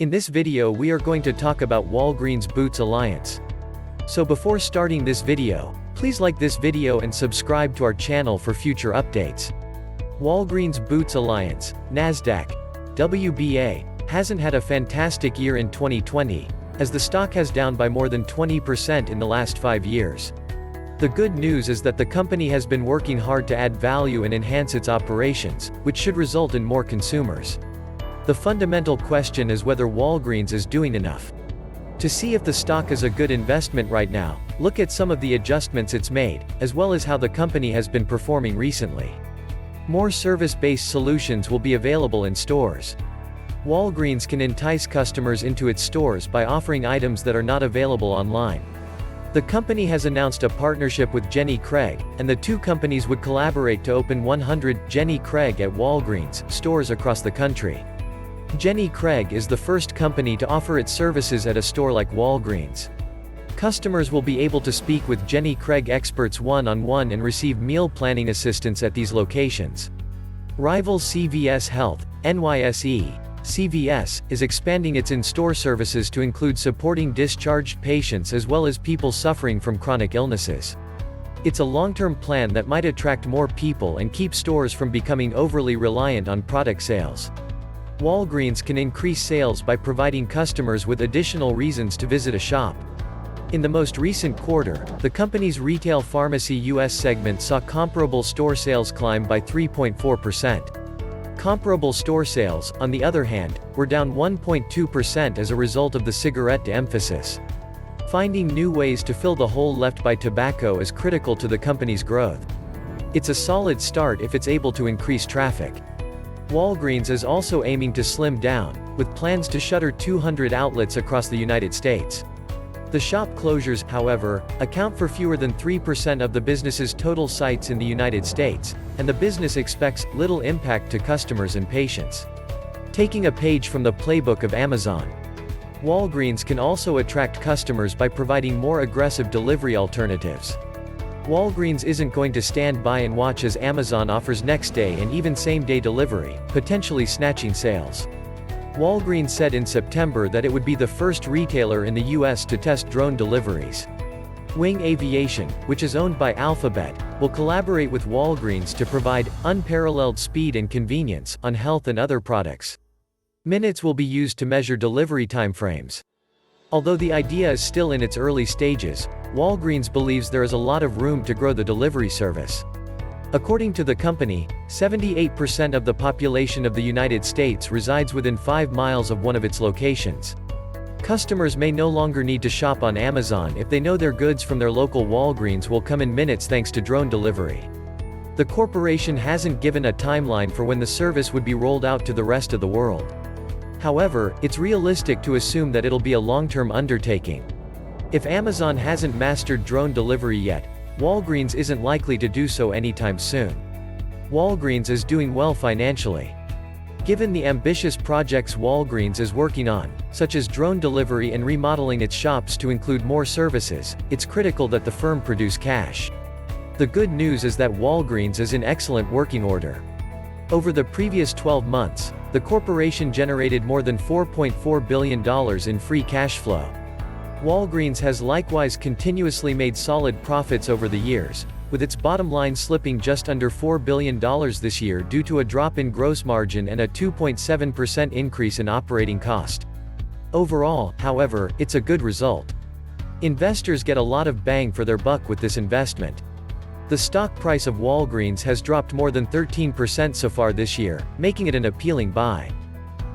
In this video we are going to talk about Walgreens Boots Alliance. So before starting this video, please like this video and subscribe to our channel for future updates. Walgreens Boots Alliance, NASDAQ, WBA, hasn't had a fantastic year in 2020, as the stock has down by more than 20% in the last 5 years. The good news is that the company has been working hard to add value and enhance its operations, which should result in more consumers. The fundamental question is whether Walgreens is doing enough. To see if the stock is a good investment right now, look at some of the adjustments it's made, as well as how the company has been performing recently. More service-based solutions will be available in stores. Walgreens can entice customers into its stores by offering items that are not available online. The company has announced a partnership with Jenny Craig, and the two companies would collaborate to open 100 Jenny Craig at Walgreens stores across the country. Jenny Craig is the first company to offer its services at a store like Walgreens. Customers will be able to speak with Jenny Craig experts one-on-one and receive meal planning assistance at these locations. Rival CVS Health, NYSE, CVS, is expanding its in-store services to include supporting discharged patients as well as people suffering from chronic illnesses. It's a long-term plan that might attract more people and keep stores from becoming overly reliant on product sales. Walgreens can increase sales by providing customers with additional reasons to visit a shop. In the most recent quarter, the company's retail pharmacy US segment saw comparable store sales climb by 3.4%. Comparable store sales, on the other hand, were down 1.2% as a result of the cigarette emphasis. Finding new ways to fill the hole left by tobacco is critical to the company's growth. It's a solid start if it's able to increase traffic. Walgreens is also aiming to slim down, with plans to shutter 200 outlets across the United States. The shop closures, however, account for fewer than 3% of the business's total sites in the United States, and the business expects little impact to customers and patients. Taking a page from the playbook of Amazon, Walgreens can also attract customers by providing more aggressive delivery alternatives. Walgreens isn't going to stand by and watch as Amazon offers next-day and even same-day delivery, potentially snatching sales. Walgreens said in September that it would be the first retailer in the US to test drone deliveries. Wing Aviation, which is owned by Alphabet, will collaborate with Walgreens to provide unparalleled speed and convenience on health and other products. Minutes will be used to measure delivery timeframes. Although the idea is still in its early stages, Walgreens believes there is a lot of room to grow the delivery service. According to the company, 78% of the population of the United States resides within 5 miles of one of its locations. Customers may no longer need to shop on Amazon if they know their goods from their local Walgreens will come in minutes thanks to drone delivery. The corporation hasn't given a timeline for when the service would be rolled out to the rest of the world. However, it's realistic to assume that it'll be a long-term undertaking. If Amazon hasn't mastered drone delivery yet, Walgreens isn't likely to do so anytime soon. Walgreens is doing well financially. Given the ambitious projects Walgreens is working on, such as drone delivery and remodeling its shops to include more services, it's critical that the firm produce cash. The good news is that Walgreens is in excellent working order. Over the previous 12 months, the corporation generated more than $4.4 billion in free cash flow. Walgreens has likewise continuously made solid profits over the years, with its bottom line slipping just under $4 billion this year due to a drop in gross margin and a 2.7% increase in operating cost. Overall, however, it's a good result. Investors get a lot of bang for their buck with this investment. The stock price of Walgreens has dropped more than 13% so far this year, making it an appealing buy.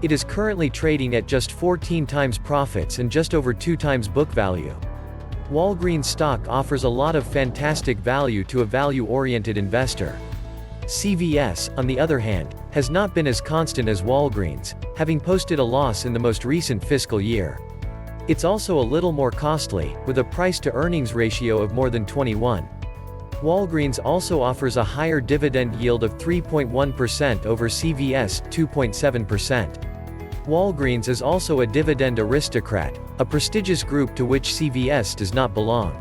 It is currently trading at just 14 times profits and just over 2 times book value. Walgreens stock offers a lot of fantastic value to a value-oriented investor. CVS, on the other hand, has not been as constant as Walgreens, having posted a loss in the most recent fiscal year. It's also a little more costly, with a price-to-earnings ratio of more than 21. Walgreens also offers a higher dividend yield of 3.1% over CVS, 2.7%. Walgreens is also a dividend aristocrat, a prestigious group to which CVS does not belong.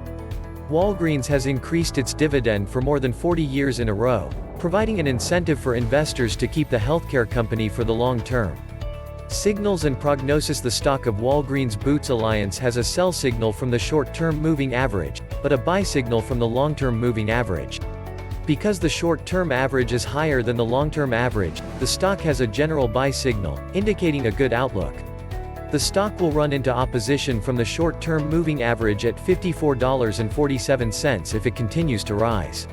Walgreens has increased its dividend for more than 40 years in a row, providing an incentive for investors to keep the healthcare company for the long term. Signals and Prognosis. The stock of Walgreens Boots Alliance has a sell signal from the short-term moving average, but a buy signal from the long-term moving average. Because the short-term average is higher than the long-term average, the stock has a general buy signal, indicating a good outlook. The stock will run into opposition from the short-term moving average at $54.47 if it continues to rise.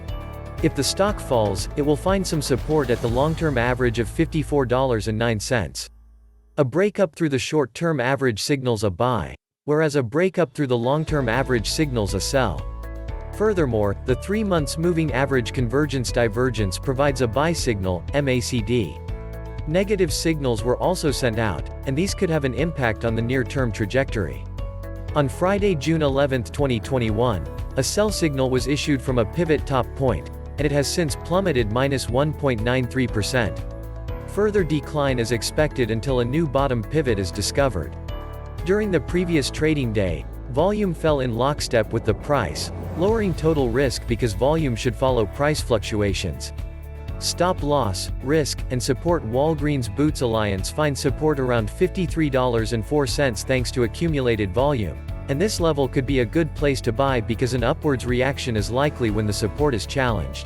If the stock falls, it will find some support at the long-term average of $54.09. A breakup through the short-term average signals a buy, whereas a breakup through the long-term average signals a sell. Furthermore, the 3 months moving average convergence divergence provides a buy signal, MACD. Negative signals were also sent out, and these could have an impact on the near-term trajectory. On Friday, June 11, 2021, a sell signal was issued from a pivot top point, and it has since plummeted -1.93%. Further decline is expected until a new bottom pivot is discovered. During the previous trading day, volume fell in lockstep with the price, lowering total risk because volume should follow price fluctuations. Stop loss, risk, and support. Walgreens Boots Alliance finds support around $53.04 thanks to accumulated volume, and this level could be a good place to buy because an upwards reaction is likely when the support is challenged.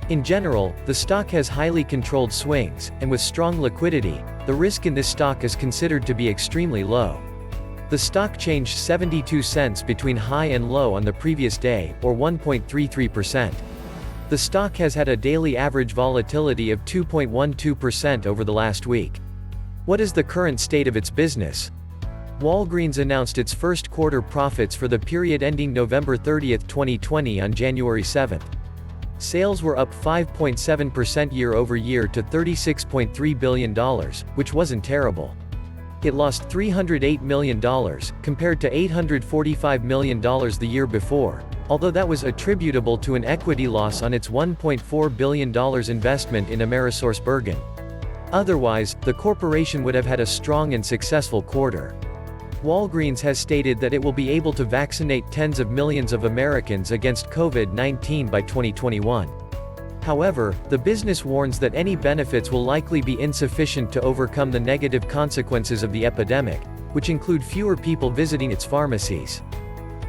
In general, the stock has highly controlled swings, and with strong liquidity, the risk in this stock is considered to be extremely low. The stock changed 72 cents between high and low on the previous day, or 1.33%. The stock has had a daily average volatility of 2.12% over the last week. What is the current state of its business? Walgreens announced its first quarter profits for the period ending November 30, 2020 on January 7. Sales were up 5.7% year-over-year to $36.3 billion, which wasn't terrible. It lost $308 million, compared to $845 million the year before, although that was attributable to an equity loss on its $1.4 billion investment in AmerisourceBergen. Otherwise, the corporation would have had a strong and successful quarter. Walgreens has stated that it will be able to vaccinate tens of millions of Americans against COVID-19 by 2021. However, the business warns that any benefits will likely be insufficient to overcome the negative consequences of the epidemic, which include fewer people visiting its pharmacies.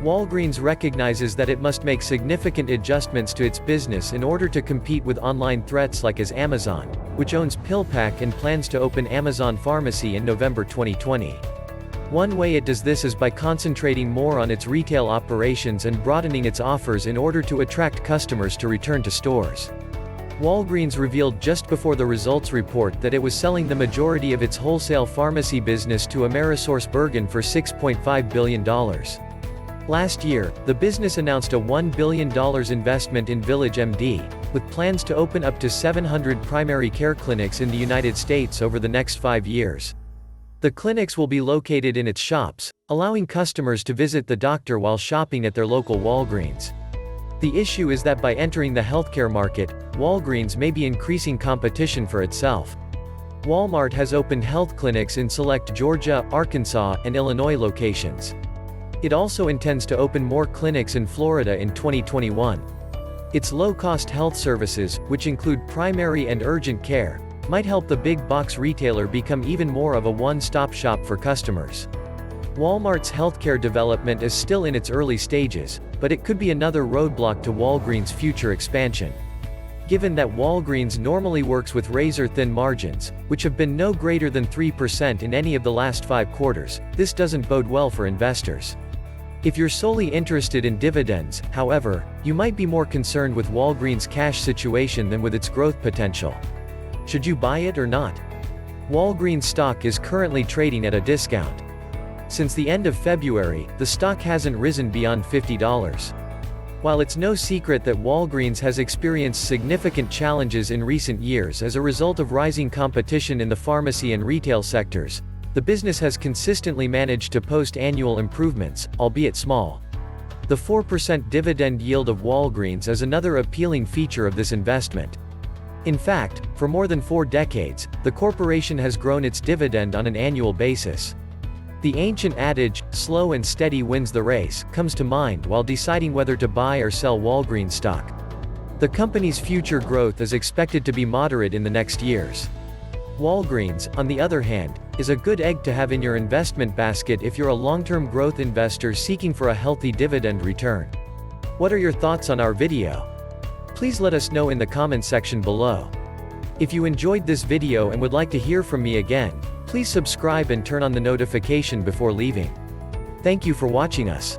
Walgreens recognizes that it must make significant adjustments to its business in order to compete with online threats like as Amazon, which owns PillPack and plans to open Amazon Pharmacy in November 2020. One way it does this is by concentrating more on its retail operations and broadening its offers in order to attract customers to return to stores. Walgreens revealed just before the results report that it was selling the majority of its wholesale pharmacy business to AmerisourceBergen for $6.5 billion. Last year, the business announced a $1 billion investment in VillageMD, with plans to open up to 700 primary care clinics in the United States over the next 5 years. The clinics will be located in its shops, allowing customers to visit the doctor while shopping at their local Walgreens. The issue is that by entering the healthcare market, Walgreens may be increasing competition for itself. Walmart has opened health clinics in select Georgia, Arkansas, and Illinois locations. It also intends to open more clinics in Florida in 2021. Its low-cost health services, which include primary and urgent care, might help the big box retailer become even more of a one-stop shop for customers. Walmart's healthcare development is still in its early stages, but it could be another roadblock to Walgreens' future expansion. Given that Walgreens normally works with razor-thin margins, which have been no greater than 3% in any of the last 5 quarters, this doesn't bode well for investors. If you're solely interested in dividends, however, you might be more concerned with Walgreens' cash situation than with its growth potential. Should you buy it or not? Walgreens stock is currently trading at a discount. Since the end of February, the stock hasn't risen beyond $50. While it's no secret that Walgreens has experienced significant challenges in recent years as a result of rising competition in the pharmacy and retail sectors, the business has consistently managed to post annual improvements, albeit small. The 4% dividend yield of Walgreens is another appealing feature of this investment. In fact, for more than 4 decades, the corporation has grown its dividend on an annual basis. The ancient adage, slow and steady wins the race, comes to mind while deciding whether to buy or sell Walgreens stock. The company's future growth is expected to be moderate in the next years. Walgreens, on the other hand, is a good egg to have in your investment basket if you're a long-term growth investor seeking for a healthy dividend return. What are your thoughts on our video? Please let us know in the comment section below. If you enjoyed this video and would like to hear from me again, please subscribe and turn on the notification before leaving. Thank you for watching us.